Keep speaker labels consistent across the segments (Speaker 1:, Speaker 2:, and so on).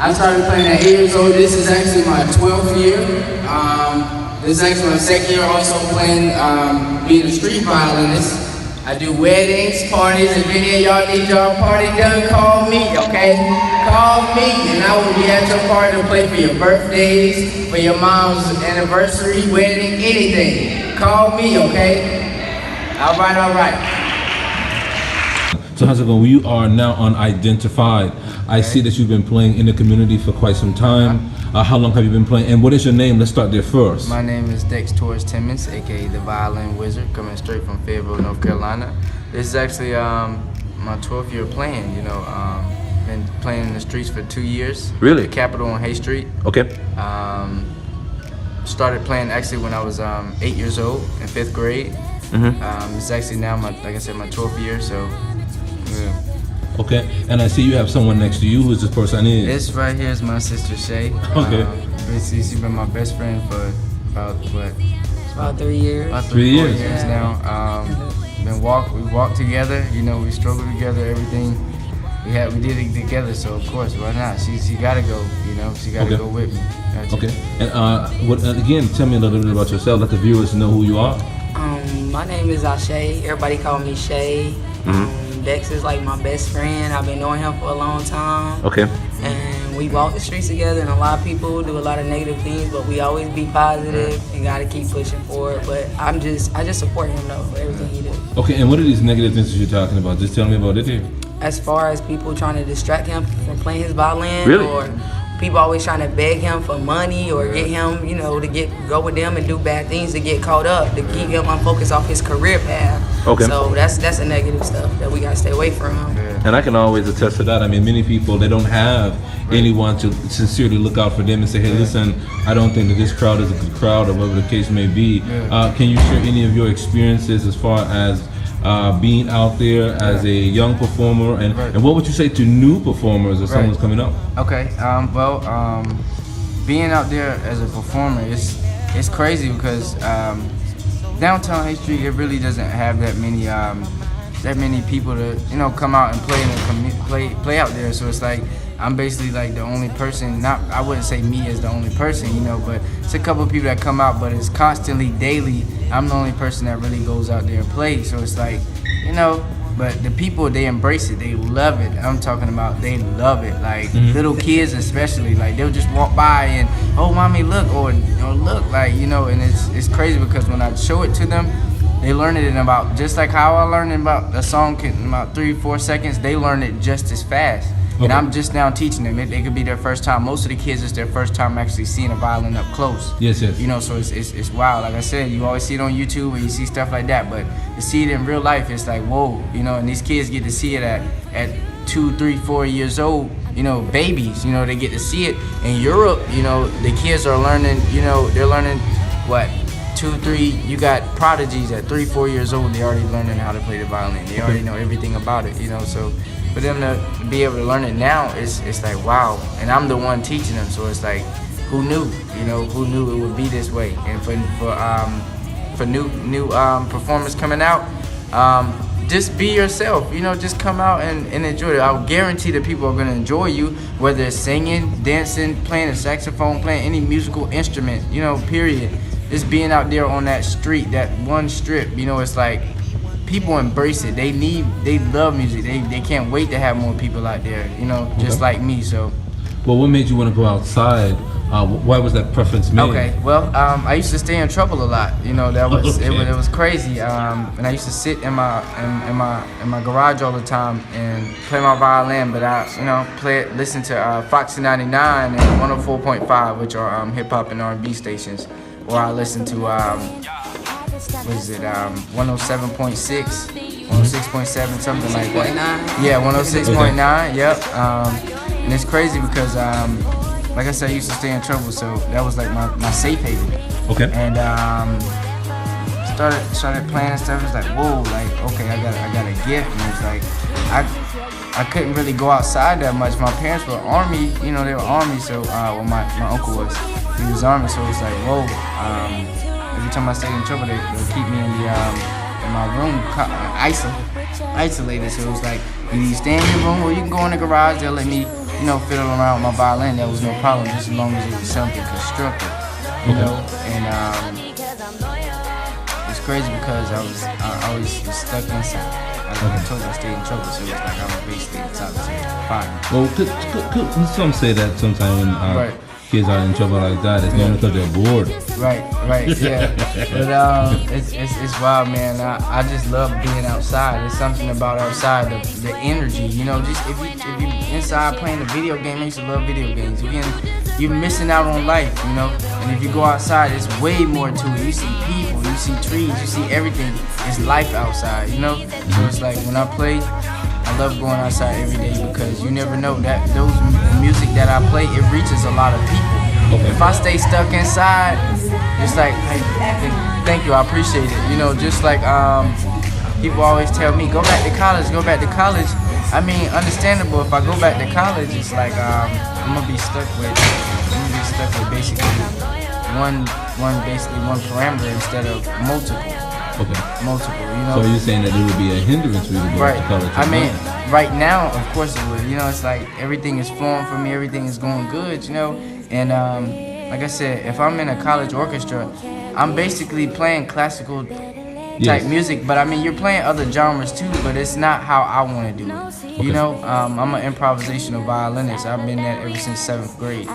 Speaker 1: I started playing at 8 years old. This is actually my 12th year. This is actually my second year also playing, being a street violinist. I do weddings, parties. If any of y'all need y'all party done, call me, okay? Call me, and I will be at your party to play for your birthdays, for your mom's anniversary, wedding, anything. Call me, okay? All right, all right.
Speaker 2: So how's it going? You are now unidentified. I see that you've been playing in the community for quite some time. How long have you been playing? And what is your name? Let's start there first.
Speaker 1: My name is Dex Torres Timmons, aka the Violin Wizard, coming straight from Fayetteville, North Carolina. This is actually my 12th year playing. You know, been playing in the streets for 2 years.
Speaker 2: Really?
Speaker 1: The Capitol on Hay Street.
Speaker 2: Okay.
Speaker 1: Started playing actually when I was 8 years old in 5th grade. It's actually now like I said, my 12th year. So. Yeah.
Speaker 2: Okay, and I see you have someone next to you. Who's this person is?
Speaker 1: This right here is my sister Shay.
Speaker 2: Okay.
Speaker 1: Basically, she's been my best friend for about what?
Speaker 3: About 3 years.
Speaker 1: About
Speaker 2: 3 years.
Speaker 1: years now. We walked together. You know, we struggled together. Everything we did it together. So of course, why not? She gotta go. You know, she gotta go with me. Gotcha.
Speaker 2: Okay. And again, tell me a little bit about yourself. Let the viewers know who you are.
Speaker 3: My name is Ashay. Everybody call me Shay. Dex is like my best friend. I've been knowing him for a long time.
Speaker 2: Okay.
Speaker 3: And we walk the streets together, and a lot of people do a lot of negative things, but we always be positive and gotta keep pushing forward. But I just support him though for everything he do.
Speaker 2: Okay, and what are these negative things that you're talking about? Just tell me about it here.
Speaker 3: As far as people trying to distract him from playing his violin,
Speaker 2: Really?
Speaker 3: or people always trying to beg him for money or get him, you know, to go with them and do bad things to get caught up, to keep him unfocused off his career path.
Speaker 2: Okay.
Speaker 3: So that's a negative stuff that we gotta stay away from.
Speaker 2: And I can always attest to that. I mean, many people, they don't have anyone to sincerely look out for them and say, hey, listen, I don't think that this crowd is a good crowd, or whatever the case may be. Can you share any of your experiences as far as being out there as a young performer, and what would you say to new performers if someone's coming up?
Speaker 1: Okay, being out there as a performer, it's crazy because downtown Hay Street, it really doesn't have that many people to, you know, come out and play out there. So it's like I'm basically like the only person. I wouldn't say me as the only person, you know, but it's a couple of people that come out, but it's constantly, daily. I'm the only person that really goes out there and plays. So it's like, you know, but the people, they embrace it, they love it. I'm talking about they love it. Like little kids especially, like they'll just walk by and, oh mommy, look, or look, like, you know, and it's crazy because when I show it to them, they learn it in about, just like how I learned about a song in about 3-4 seconds, they learn it just as fast. And I'm just now teaching them. It could be their first time. Most of the kids, it's their first time actually seeing a violin up close.
Speaker 2: Yes, yes.
Speaker 1: You know, so it's wild. Like I said, you always see it on YouTube and you see stuff like that, but to see it in real life, it's like, whoa, you know, and these kids get to see it at 2, 3, 4 years old, you know, babies, you know, they get to see it. In Europe, you know, the kids are learning, you know, they're learning, what, 2, 3, you got prodigies at 3, 4 years old, they're already learning how to play the violin. They already know everything about it, you know, so for them to be able to learn it now, it's like, wow. And I'm the one teaching them, so it's like, who knew, you know, who knew it would be this way? And for new performers coming out, just be yourself, you know, just come out and enjoy it. I'll guarantee that people are gonna enjoy you, whether it's singing, dancing, playing a saxophone, playing any musical instrument, you know, period. Just being out there on that street, that one strip, you know, it's like, people embrace it. They love music. They can't wait to have more people out there, you know, just like me, so.
Speaker 2: Well, what made you want to go outside? Why was that preference made?
Speaker 1: Okay, well, I used to stay in trouble a lot. You know, that was it was crazy. And I used to sit in my garage all the time and play my violin. But I, listen to Foxy 99 and 104.5, which are hip hop and R&B stations. Or I listen to what is it? 107.6, 106.7, something like that. Yeah, 106.9. Yep. And it's crazy because like I said, I used to stay in trouble, so that was like my safe haven.
Speaker 2: Okay.
Speaker 1: And started playing and stuff. It's like, whoa, like, okay, I got a gift. And it's like I couldn't really go outside that much. My parents were Army, you know, they were Army, so well, my uncle was, he was Army, so it's like, whoa. Every time I stayed in trouble, they'll keep me in the my room isolated. So it was like, you stay in your room or you can go in the garage. They'll let me, fiddle around with my violin. That was no problem, just as long as it was something constructive, you know. And it's crazy because I always was stuck inside. Like I told you, I stayed in trouble, so it was like I was basically the top 5.
Speaker 2: Well, some say that sometimes when kids are in trouble like that, it's normally because they're bored.
Speaker 1: Right, yeah. But it's wild, man. I just love being outside. There's something about outside, the energy. Just if you inside playing a video game, I used to love video games. You're missing out on life, And if you go outside, it's way more to it. You see people, you see trees, you see everything. It's life outside, So it's like when I play, I love going outside every day because you never know that the music that I play, it reaches a lot of people. If I stay stuck inside, it's like, hey, thank you, I appreciate it. Just like people always tell me, go back to college. I mean, understandable. If I go back to college, it's like I'm gonna be stuck with basically one parameter instead of multiple. Multiple,
Speaker 2: So you're saying that it would be a hindrance for you to go to college?
Speaker 1: I mean, right now, of course it would. It's like everything is flowing for me, everything is going good, And like I said, if I'm in a college orchestra, I'm basically playing classical type music, but I mean, you're playing other genres too, but it's not how I want to do it. I'm an improvisational violinist. I've been that ever since 7th grade,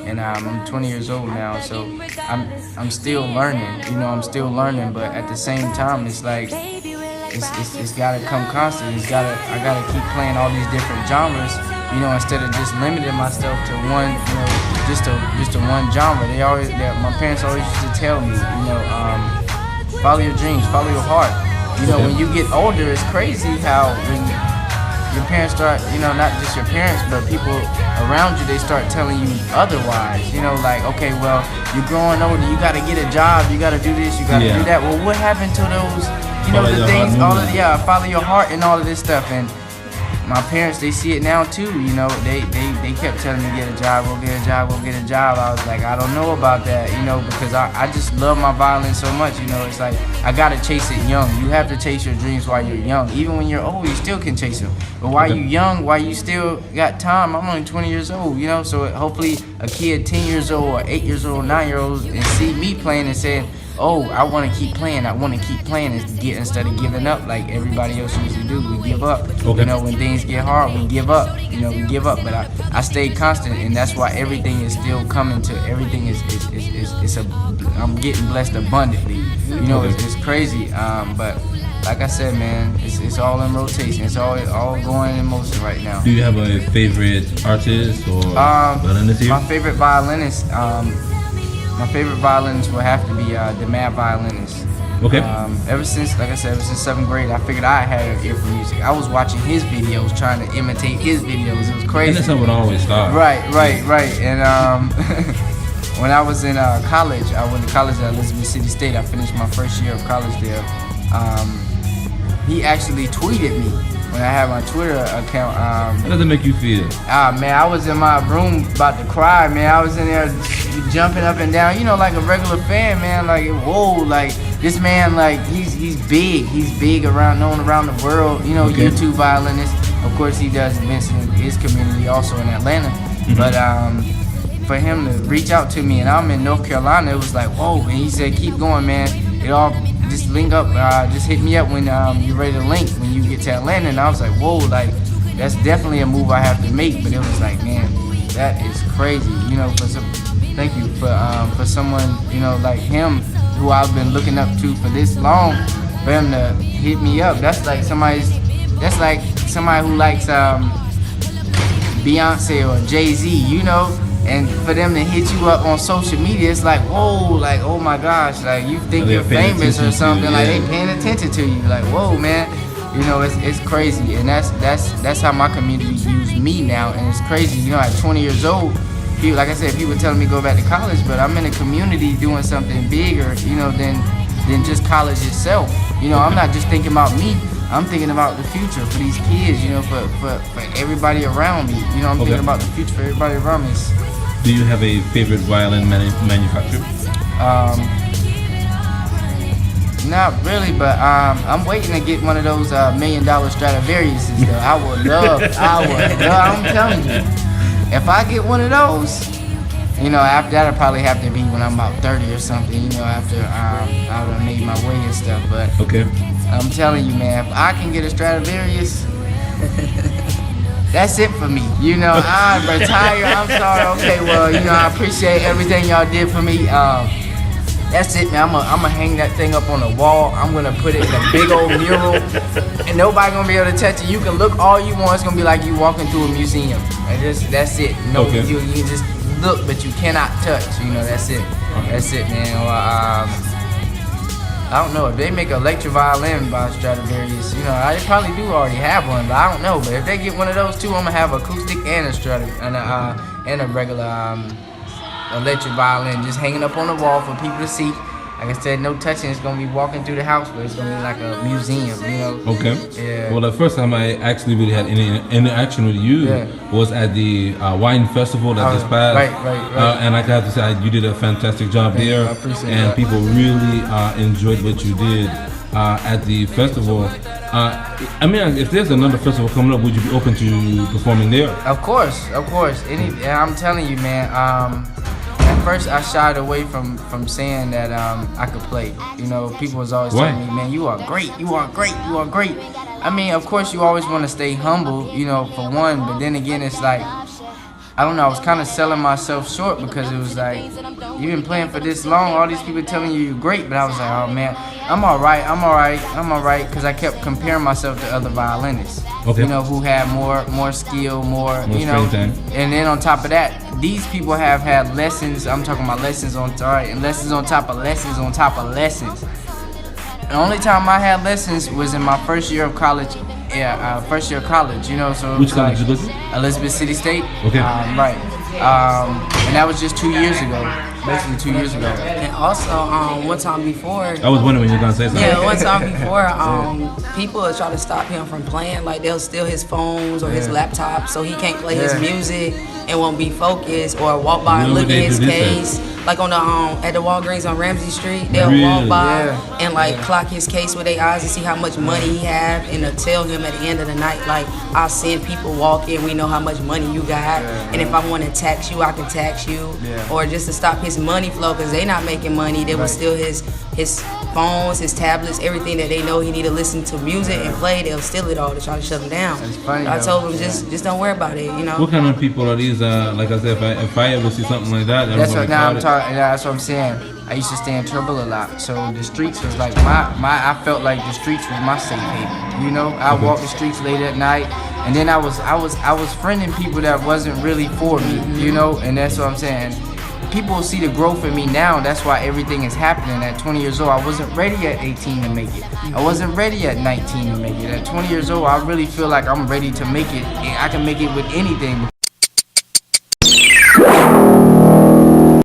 Speaker 1: and I'm 20 years old now, so I'm still learning. I'm still learning, but at the same time, it's like it's gotta come constant. I gotta keep playing all these different genres. Instead of just limiting myself to one, just to one genre. My parents always used to tell me, follow your dreams, follow your heart. When you get older, it's crazy how when your parents start, not just your parents, but people around you, they start telling you otherwise. Like, okay, well, you're growing older, you got to get a job, you got to do this, you got to do that. Well, what happened to those, the things, follow your heart and all of this stuff. And my parents, they see it now too, they kept telling me get a job, go get a job. I was like, I don't know about that, because I just love my violin so much, it's like, I gotta chase it young. You have to chase your dreams while you're young. Even when you're old, you still can chase them. But while you're young, while you still got time, I'm only 20 years old, so hopefully a kid 10 years old or 8 years old, 9 years old, and see me playing and saying, oh, I want to keep playing instead of giving up like everybody else usually do. We give up. When things get hard, we give up. But I stay constant, and that's why everything is still coming to. Everything I'm getting blessed abundantly. It's crazy. But like I said, man, it's all in rotation. It's all going in motion right now.
Speaker 2: Do you have a favorite artist or violinist here?
Speaker 1: My favorite violinist. My favorite violinist will have to be the Mad Violinist.
Speaker 2: Okay.
Speaker 1: Ever since 7th grade, I figured I had an ear for music. I was watching his videos, trying to imitate his videos. It was crazy.
Speaker 2: And that's how it always starts.
Speaker 1: Right. And when I was in college, I went to college at Elizabeth City State. I finished my first year of college there. He actually tweeted me when I had my Twitter account.
Speaker 2: How does it make you feel?
Speaker 1: Man, I was in my room about to cry, man. I was in there jumping up and down, like a regular fan, man. Like, whoa, like this man, like he's big. He's big known around the world. YouTube violinist. Of course, he does events in his community, also in Atlanta. But for him to reach out to me, and I'm in North Carolina, it was like, whoa. And he said, keep going, man. It all just link up. Just hit me up when you're ready to link when you get to Atlanta. And I was like, whoa, like that's definitely a move I have to make. But it was like, man, that is crazy. Thank you for someone like him who I've been looking up to for this long. For him to hit me up, that's like somebody who likes Beyonce or Jay-Z, and for them to hit you up on social media, it's like, whoa, like, oh my gosh, like you think you're famous or something, like they paying attention to you, like, whoa, man, it's crazy. And that's how my community views me now. And it's crazy, at 20 years old, people, like I said, people telling me go back to college, but I'm in a community doing something bigger, than just college itself. I'm not just thinking about me. I'm thinking about the future for these kids, for everybody around me. I'm thinking about the future for everybody around me.
Speaker 2: Do you have a favorite violin manufacturer?
Speaker 1: Not really, but I'm waiting to get one of those $1 million Stradivariuses though. I'm telling you, if I get one of those, you know, after that I'll probably have to be when I'm about 30 or something, you know, after I would have made my way and stuff. But
Speaker 2: Okay.
Speaker 1: I'm telling you, man, if I can get a Stradivarius, that's it for me. You know, I retire. I'm sorry. Okay, well, you know, I appreciate everything y'all did for me. That's it, man. I'm gonna hang that thing up on the wall. I'm gonna put it in a big old mural, and nobody gonna be able to touch it. You can look all you want. It's gonna be like you walking through a museum. And that's it. No,
Speaker 2: Okay.
Speaker 1: you just look, but you cannot touch. You know, that's it. That's it, man. Well, I don't know if they make an electric violin by Stradivarius. You know, I probably do already have one, but I don't know. But if they get one of those too, I'm gonna have acoustic and a Stradivarius and a regular electric violin just hanging up on the wall for people to see. Like I said, no touching. It's gonna be walking through the house, but it's gonna be like a museum, you know.
Speaker 2: Okay.
Speaker 1: Yeah.
Speaker 2: Well, the first time I actually really had any interaction with you was at the wine festival that just passed.
Speaker 1: Right.
Speaker 2: And I have to say, you did a fantastic job there.
Speaker 1: I appreciate
Speaker 2: and
Speaker 1: that.
Speaker 2: people really enjoyed what you did at the festival. I mean, if there's another festival coming up, would you be open to performing there?
Speaker 1: Of course. I'm telling you, man. At first, I shied away from saying that I could play. You know, people was always telling me, man, you are great. I mean, of course, you always want to stay humble, you know, for one. But then again, it's like, I don't know, I was kind of selling myself short because it was like, you've been playing for this long, all these people telling you you're great. But I was like, oh, man, I'm all right. Because I kept comparing myself to other violinists, you know, who had more skill, more you know. And then on top of that, these people have had lessons. I'm talking about lessons on top of lessons. The only time I had lessons was in my first year of college. First year of college, you know. So
Speaker 2: which college you listen?
Speaker 1: Elizabeth City State.
Speaker 2: Okay.
Speaker 1: Right. And that was just 2 years ago. Basically 2 years ago.
Speaker 3: And also, one time before.
Speaker 2: I was wondering when you were gonna say something.
Speaker 3: Yeah, one time before, people would try to stop him from playing. Like they'll steal his phones or his laptop, so he can't play his music and won't be focused, or walk by and look at his case. Like on the at the Walgreens on Ramsey Street, they'll walk by and like clock his case with their eyes and see how much money he have, and they'll tell him at the end of the night, like, I'll send people walk in, we know how much money you got, and if I want to tax you, I can tax you, or just to stop his money flow, because they not making money. They will steal his phones, his tablets, everything that they know he need to listen to music and play. They'll steal it all to try to shut him down.
Speaker 1: Funny,
Speaker 3: I told him just don't worry about it, you know.
Speaker 2: What kind of people are these? Like I said, if I ever see something like that,
Speaker 1: that's what I'm saying. I used to stay in trouble a lot, so the streets was like I felt like the streets was my safe haven. You know, I walked the streets late at night, and then I was friending people that wasn't really for me. You know, and that's what I'm saying. People see the growth in me now. That's why everything is happening. At 20 years old, I wasn't ready at 18 to make it. I wasn't ready at 19 to make it. At 20 years old, I really feel like I'm ready to make it. I can make it with anything.